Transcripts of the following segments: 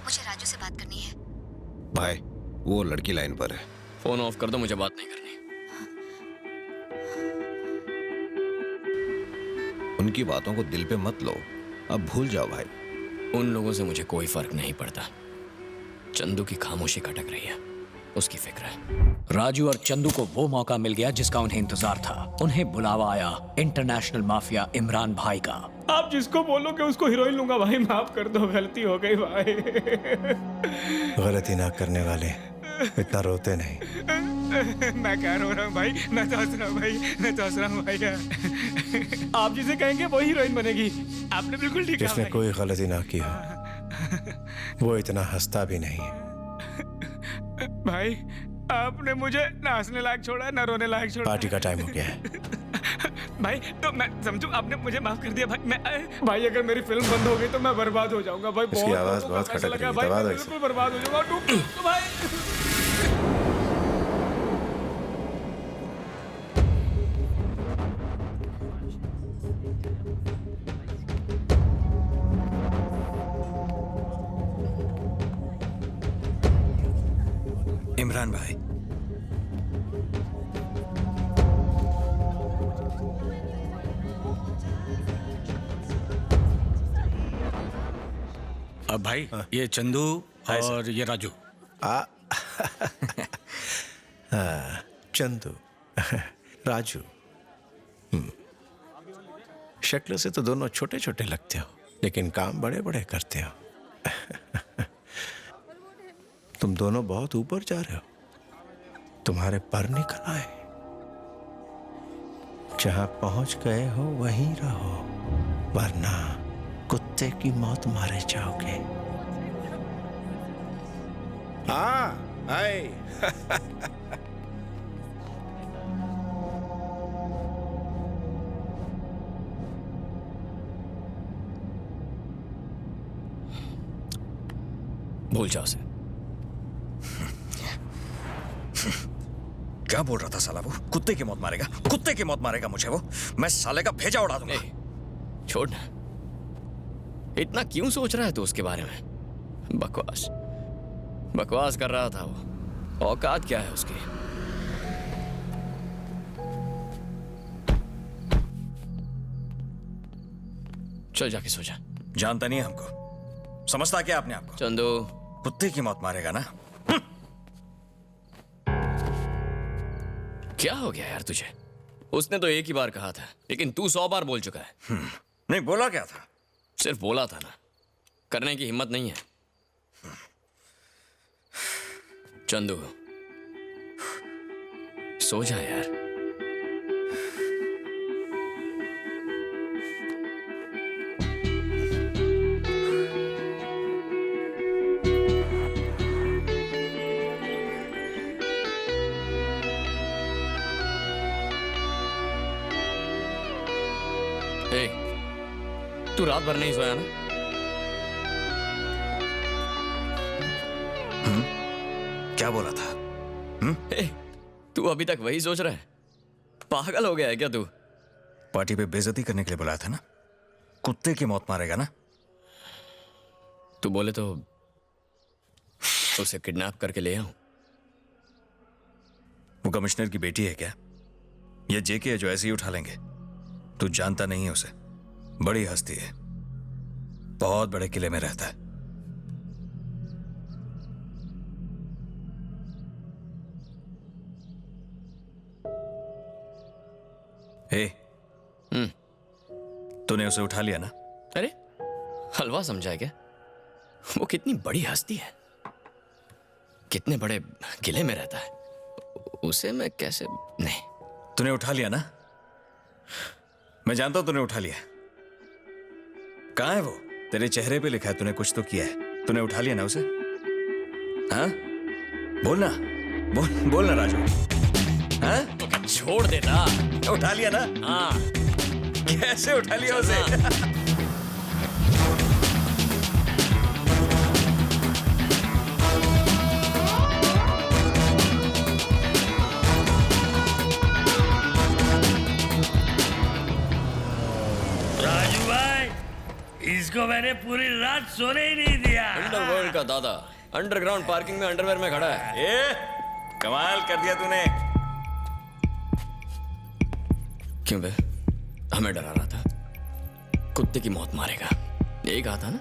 मुझे राजू से बात करनी है। भाई वो लड़की लाइन पर है। फोन ऑफ कर दो, मुझे बात नहीं करनी। उनकी बातों को दिल पे मत लो, अब भूल जाओ भाई। उन लोगों से मुझे कोई फर्क नहीं पड़ता। चंदू की खामोशी खटक रही है, उसकी फिक्र है। राजू और चंदू को वो मौका मिल गया जिसका उन्हें इंतजार था। उन्हें बुलावा आया इंटरनेशनल माफिया इमरान भाई का। आप जिसको बोलो कि उसको हीरोइन लूंगा भाई, माफ कर दो, गलती हो गई भाई। गलती ना करने वाले इतना रोते नहीं। मैं क्या रो रहा हूँ भाई, मैं तो हंस रहा हूँ भाई, मैं तो हंस रहा हूँ भाई। आप जिसे कहेंगे वो हीरोइन बनेगी। आपने बिल्कुल ठीक कहा। जिसने कोई गलती ना की हो वो इतना हंसता भी नहीं है। भाई आपने मुझे ना हंसने लायक छोड़ा ना रोने लायक छोड़ा। पार्टी का टाइम हो गया है। भाई तो मैं समझू आपने मुझे माफ कर दिया भाई। भाई अगर मेरी फिल्म बंद हो गई तो मैं बर्बाद हो जाऊंगा भाई। इसकी आवाज बहुत खटक रही है, दबा दो इसे। बिल्कुल बर्बाद हो जाऊंगा तो भाई। इमरान भाई, अब भाई ये चंदू और ये राजू। चंदू राजू, शक्ल से तो दोनों छोटे छोटे लगते हो लेकिन काम बड़े बड़े करते हो। तुम दोनों बहुत ऊपर जा रहे हो, तुम्हारे पर निकल आए। जहां पहुंच गए हो वहीं रहो, वरना कुत्ते की मौत मारे जाओगे। हाँ आए। भूल जाओ उसे। क्या बोल रहा था साला वो? कुत्ते की मौत मारेगा, कुत्ते की मौत मारेगा मुझे वो। मैं साले का भेजा उड़ा दूंगा। छोड़ ना, इतना क्यों सोच रहा है तू उसके बारे में? बकवास बकवास कर रहा था वो। औकात क्या है उसकी? चल जाके सो जा। जानता नहीं है हमको, समझता क्या अपने आप को? चंदू कुत्ते की मौत मारेगा ना? क्या हो गया यार तुझे? उसने तो एक ही बार कहा था, लेकिन तू 100 बार बोल चुका है। नहीं बोला क्या था? सिर्फ बोला था ना, करने की हिम्मत नहीं है। चंदू सो जा यार। तू रात भर नहीं सोया ना? क्या बोला था? तू अभी तक वही सोच रहा है? पागल हो गया है क्या तू? पार्टी पे बेइज्जती करने के लिए बुलाया था ना? कुत्ते की मौत मारेगा ना? तू बोले तो उसे किडनैप करके ले आऊं। वो कमिश्नर की बेटी है क्या? या जेके है जो ऐसे ही उठा लेंगे? तू जानता नहीं है उसे, बड़ी हस्ती है, बहुत बड़े किले में रहता है। तूने उसे उठा लिया ना? अरे हलवा समझा है क्या? वो कितनी बड़ी हस्ती है, कितने बड़े किले में रहता है, उसे मैं कैसे? नहीं। तूने उठा लिया ना? मैं जानता हूं तूने उठा लिया। कहां है वो? तेरे चेहरे पे लिखा है तूने कुछ तो किया है। तूने उठा लिया ना उसे? हाँ बोलना, बोलना राजू। हाँ छोड़ देता। उठा लिया ना? हाँ। कैसे उठा लिया उसे? इसको मैंने पूरी रात सोने ही नहीं दिया। अंडरवर्ल्ड का दादा अंडरग्राउंड पार्किंग में अंडरवेयर में खड़ा है। ए, कमाल कर दिया तूने। क्यों बे? हमें डरा रहा था, कुत्ते की मौत मारेगा, यही कहा था ना?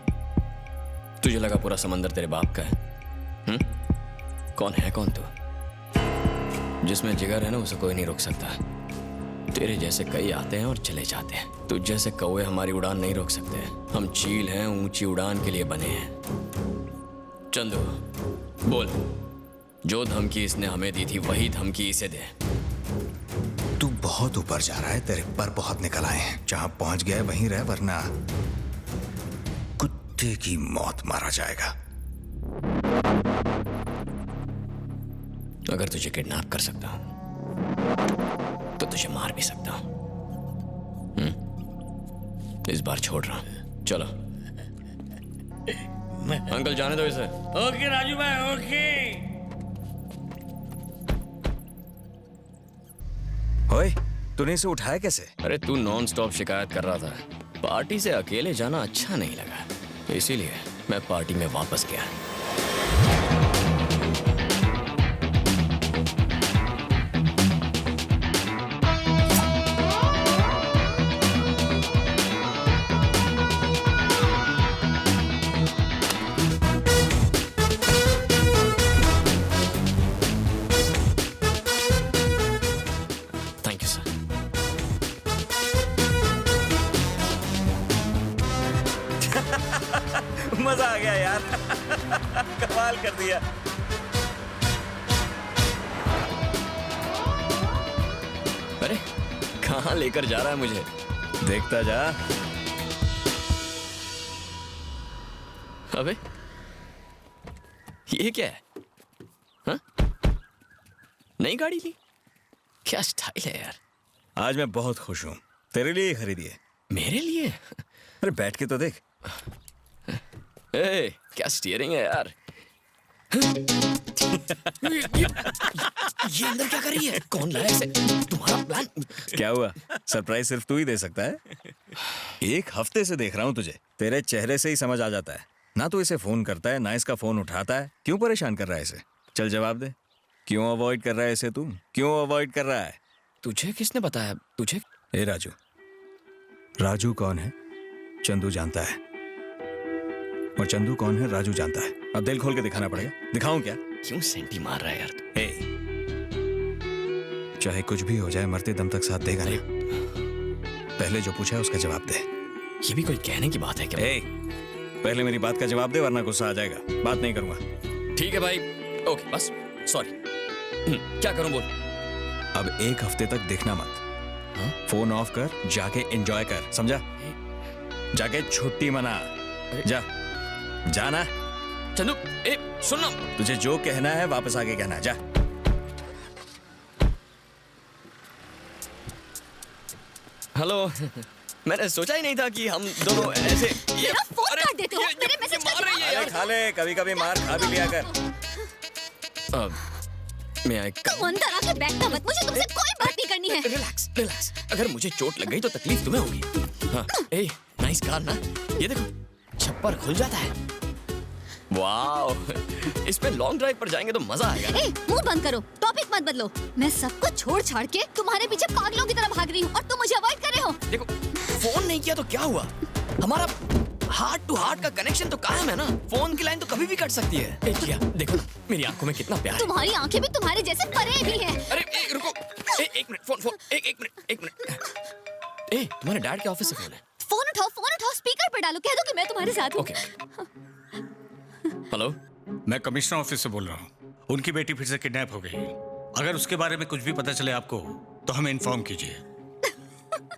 तुझे लगा पूरा समंदर तेरे बाप का है? कौन है कौन तू? जिसमें जिगर है ना उसे कोई नहीं रोक सकता। तेरे जैसे कई आते हैं और चले जाते हैं, तुझ जैसे कौवे हमारी उड़ान नहीं रोक सकते। हम चील हैं, ऊंची उड़ान के लिए बने हैं। चंदू बोल, जो धमकी इसने हमें दी थी वही धमकी इसे दे। तू बहुत ऊपर जा रहा है, तेरे पर बहुत निकल आए हैं। जहां पहुंच गया है वहीं रह, वरना कुत्ते की मौत मारा जाएगा। अगर तुझे किडनैप कर सकता हूं तो तुझे मार भी सकता हूं। इस बार छोड़ रहा हूं, चलो। अंकल जाने दो इसे। ओके राजू भाई, ओके। ओए, तूने इसे उठाया कैसे? अरे तू नॉन स्टॉप शिकायत कर रहा था, पार्टी से अकेले जाना अच्छा नहीं लगा, इसीलिए मैं पार्टी में वापस गया। Thank you sir. मजा आ गया यार। कमाल कर दिया। अरे कहाँ लेकर जा रहा है मुझे? देखता जा। अबे ये क्या है? हाँ? नई गाड़ी ली? क्या स्टाइल है यार। आज मैं बहुत खुश हूँ, तेरे लिए ही खरीदी है। मेरे लिए? अरे बैठ के तो देख। ए, क्या स्टीयरिंग है यार। ये अंदर क्या कर रही है? कौन लाया इसे? तुम्हारा प्लान? क्या हुआ? सरप्राइज सिर्फ तू ही दे सकता है। एक हफ्ते से देख रहा हूँ तुझे, तेरे चेहरे से ही समझ आ जाता है। ना तो इसे फोन करता है, ना इसका फोन उठाता है। क्यों परेशान कर रहा है इसे? चल जवाब दे। क्यों अवॉइड कर रहा है इसे तू? क्यों अवॉइड कर रहा है? तुझे किसने बताया? तुझे? ए राजू, राजू कौन है चंदू जानता है, और चंदू कौन है राजू जानता है। अब दिल खोल के दिखाना पड़ेगा। दिखाऊं क्या? क्यों सेंटी मार रहा है यार तू? ए, चाहे कुछ भी हो जाए, मरते दम तक साथ देगा ना। पहले जो पूछा है उसका जवाब दे। ये भी कोई कहने की बात है क्या? ए, पहले मेरी बात का जवाब दे, वरना गुस्सा आ जाएगा। बात नहीं करूंगा। ठीक है भाई, ओके बस सॉरी। क्या करूं बोल? अब एक हफ्ते तक देखना मत। हाँ? फोन ऑफ कर, जाके एंजॉय कर, समझा? जाके छुट्टी मना। जा जाना। चंदू ए सुन ना। तुझे जो कहना है वापस आके कहना। जा। हेलो। मैंने सोचा ही नहीं था कि हम दोनों ऐसे ये फोन काट देते हो। मेरे मैसेज का मार रही है अरे यार। खा ले, कभी कभी मार खा भी लिया कर। मैं एक तुम अंदर आके बैठना मत, मुझे तुमसे कोई बात नहीं करनी है। Relax relax. अगर मुझे चोट लग गई तो तकलीफ तुम्हें होगी। हाँ ए नाइस कार ना, ये देखो छप्पर खुल जाता है। वाह, इस पे लॉन्ग ड्राइव पर जाएंगे तो मजा आएगा। ए, मुंह बंद करो, टॉपिक मत बदलो। मैं सब कुछ छोड़ छाड़ के तुम्हारे पीछे पागलों की तरह भाग रही हूँ और तुम मुझे अवॉइड कर रहे हो। देखो फोन नहीं किया तो क्या हुआ? हमारा हार्ट टू हार्ट का कनेक्शन तो कायम है ना। फोन की लाइन तो कभी भी कट सकती है। ए किया, देखो ना मेरी आंखों में कितना प्यार है। तुम्हारी आंखें भी तुम्हारे जैसे परे भी हैं। अरे रुको, एक मिनट, फोन एक मिनट। ए तुम्हारे डैड के ऑफिस से फोन है। फोन उठाओ, स्पीकर पर डालो, कह दो कि मैं तुम्हारे साथ हूँ। ओके। हेलो, मैं कमिश्नर ऑफिस से बोल रहा हूँ। उनकी बेटी फिर से किडनैप हो गई। अगर उसके बारे में कुछ भी पता चले आपको तो हमें इन्फॉर्म कीजिए।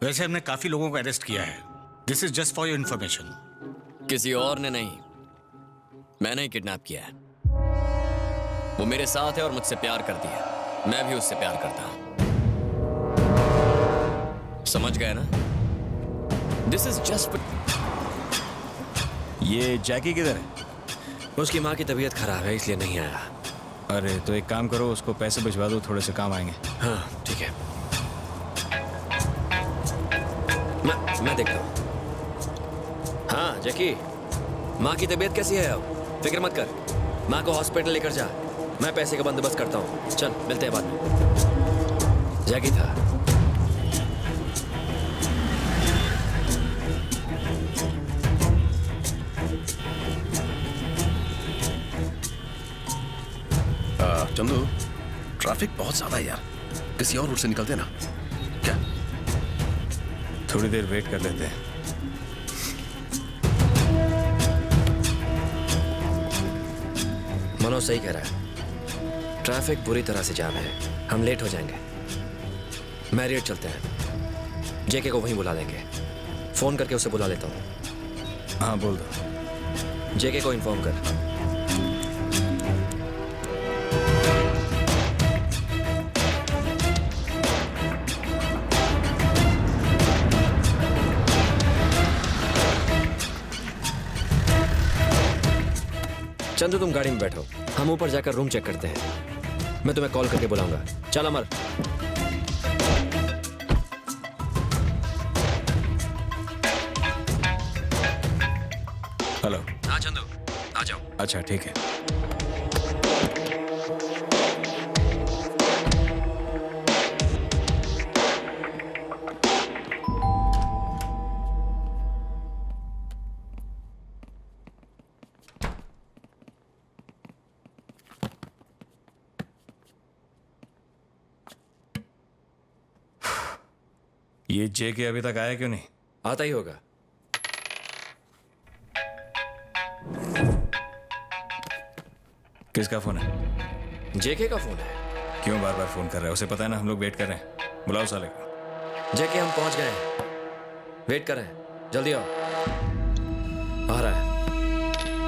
वैसे हमने काफी लोगों को अरेस्ट किया है। This is just for your information. किसी और ने नहीं, मैंने ही किडनैप किया है। वो मेरे साथ है और मुझसे प्यार करती है। मैं भी उससे प्यार करता हूं। समझ गए ना? This is just. ये जैकी किधर है? उसकी माँ की तबीयत खराब है इसलिए नहीं आया। अरे तो एक काम करो, उसको पैसे भिजवा दो, थोड़े से काम आएंगे। हाँ ठीक है, मैं देखता हूँ। हाँ जैकी, माँ की तबीयत कैसी है अब? फिक्र मत कर, माँ को हॉस्पिटल लेकर जा, मैं पैसे का बंदोबस्त करता हूँ। चल मिलते हैं बाद में। जैकी था। चंदू, ट्रैफिक बहुत ज्यादा है यार, किसी और रूट से निकलते ना क्या? थोड़ी देर वेट कर लेते हैं। मनोज सही कह रहा है, ट्रैफिक बुरी तरह से जाम है, हम लेट हो जाएंगे। मैरियट चलते हैं, जेके को वहीं बुला लेंगे। फोन करके उसे बुला लेता हूँ। हाँ बोल दो। जेके को इन्फॉर्म कर। चंदू तुम गाड़ी में बैठो, हम ऊपर जाकर रूम चेक करते हैं। मैं तुम्हें कॉल करके बुलाऊंगा। चल अमर। हेलो। हाँ चंदू, आ जाओ। अच्छा ठीक है। ये जेके अभी तक आया क्यों नहीं? आता ही होगा। किसका फोन है? जेके का फोन है। क्यों बार बार फोन कर रहा है? उसे पता है ना हम लोग वेट कर रहे हैं। बुलाओ साले को। जेके हम पहुंच गए हैं, वेट कर रहे हैं, जल्दी आओ। आ रहा है।